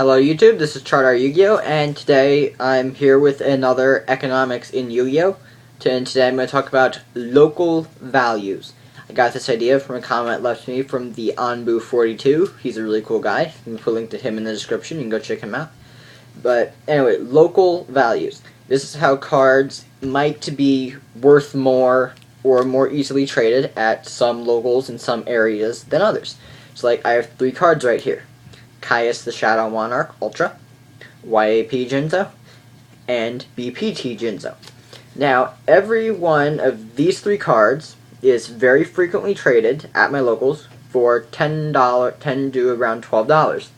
Hello YouTube, this is ChardarYuGiOh, and today I'm here with another economics in YuGiOh. And today I'm going to talk about local values. I got this idea from a comment left to me from the Anbu42. He's a really cool guy. I'm going to put a link to him in the description. You can go check him out. But anyway, local values. This is how cards might be worth more or more easily traded at some locals in some areas than others. So like I have 3 cards right here. Caius the Shadow Monarch Ultra, YAP Jinzo, and BPT Jinzo. Now, every one of these 3 cards is very frequently traded at my locals for $10 to around $12.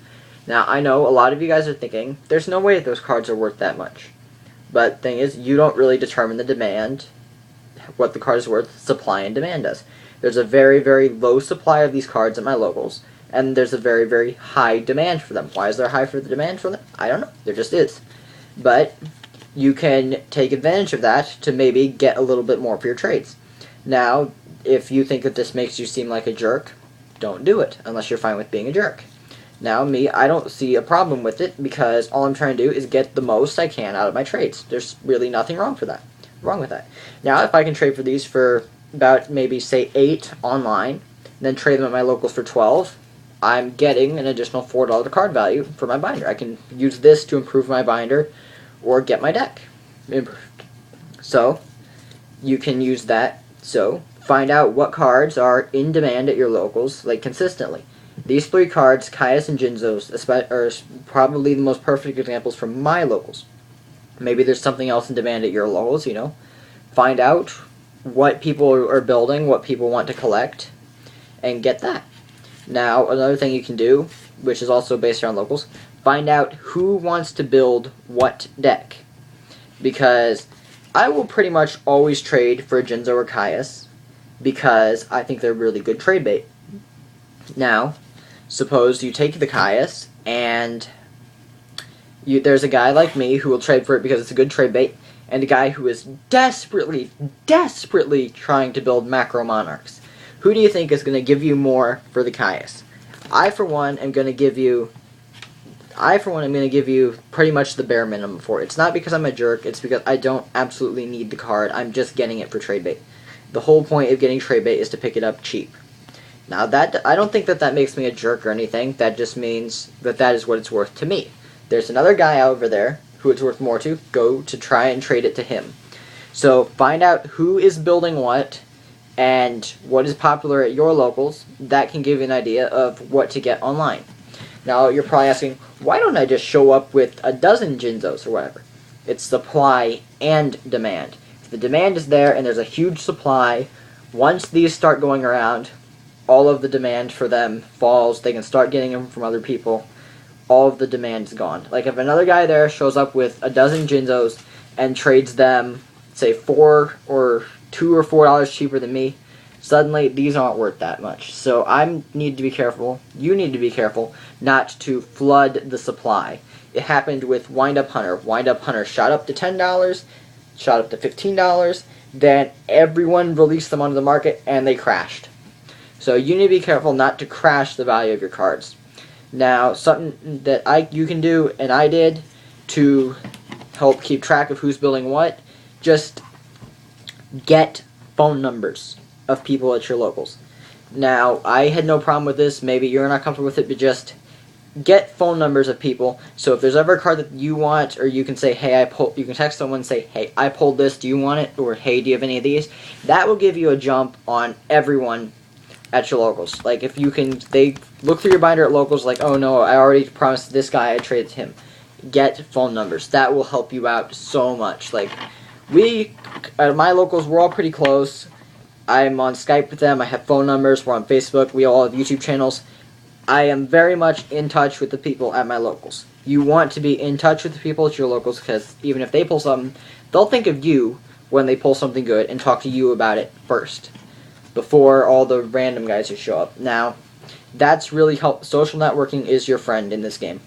Now, I know a lot of you guys are thinking, there's no way those cards are worth that much. But the thing is, you don't really determine the demand, what the card is worth, supply and demand does. There's a very, very low supply of these cards at my locals, and there's a very, very high demand for them. Why is there high for the demand for them? I don't know. There just is. But you can take advantage of that to maybe get a little bit more for your trades. Now, if you think that this makes you seem like a jerk, don't do it, unless you're fine with being a jerk. Now, me, I don't see a problem with it, because all I'm trying to do is get the most I can out of my trades. There's really nothing wrong with that. Now, if I can trade for these for about maybe, say, 8 online, then trade them at my locals for 12, I'm getting an additional $4 card value for my binder. I can use this to improve my binder or get my deck improved. So, you can use that. So, find out what cards are in demand at your locals, like, consistently. These 3 cards, Caius and Jinzos, are probably the most perfect examples from my locals. Maybe there's something else in demand at your locals, you know. Find out what people are building, what people want to collect, and get that. Now, another thing you can do, which is also based around locals, find out who wants to build what deck. Because I will pretty much always trade for a Jinzo or Caius, because I think they're really good trade bait. Now, suppose you take the Caius, and there's a guy like me who will trade for it because it's a good trade bait, and a guy who is desperately, desperately trying to build macro monarchs. Who do you think is going to give you more for the Caius? I, for one, am going to give you pretty much the bare minimum for it. It's not because I'm a jerk, it's because I don't absolutely need the card. I'm just getting it for trade bait. The whole point of getting trade bait is to pick it up cheap. Now, I don't think that makes me a jerk or anything. That just means that is what it's worth to me. There's another guy over there who it's worth more to. Go to try and trade it to him. So, find out who is building what, and what is popular at your locals. That can give you an idea of what to get online. Now, you're probably asking, why don't I just show up with a dozen Jinzos or whatever? It's supply and demand. If the demand is there and there's a huge supply, once these start going around, all of the demand for them falls. They can start getting them from other people. All of the demand is gone. Like if another guy there shows up with a dozen Jinzos and trades them, say $2 or $4 cheaper than me, suddenly these aren't worth that much. So I need to be careful. You need to be careful not to flood the supply. It happened with Wind Up Hunter. Wind Up Hunter shot up to $10, shot up to $15, then everyone released them onto the market and they crashed. So you need to be careful not to crash the value of your cards. Now, something that you can do, and I did, to help keep track of who's building what, just get phone numbers of people at your locals. Now, I had no problem with this. Maybe you're not comfortable with it, but just get phone numbers of people. So if there's ever a card that you want, or you can say, hey, you can text someone and say, hey, I pulled this, do you want it? Or, hey, do you have any of these? That will give you a jump on everyone at your locals. Like, if they look through your binder at locals, like, oh no, I already promised this guy I traded him. Get phone numbers. That will help you out so much. Like, at my locals, we're all pretty close. I'm on Skype with them. I have phone numbers. We're on Facebook. We all have YouTube channels. I am very much in touch with the people at my locals. You want to be in touch with the people at your locals, because even if they pull something, they'll think of you when they pull something good and talk to you about it first, before all the random guys who show up. Now, that's really social networking is your friend in this game.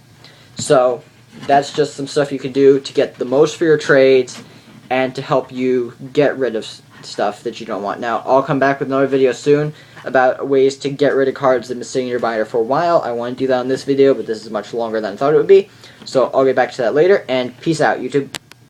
So, that's just some stuff you can do to get the most for your trades and to help you get rid of stuff that you don't want. Now, I'll come back with another video soon. about ways to get rid of cards that have been sitting in your binder for a while. I want to do that in this video, but this is much longer than I thought it would be. So I'll get back to that later, and peace out, YouTube.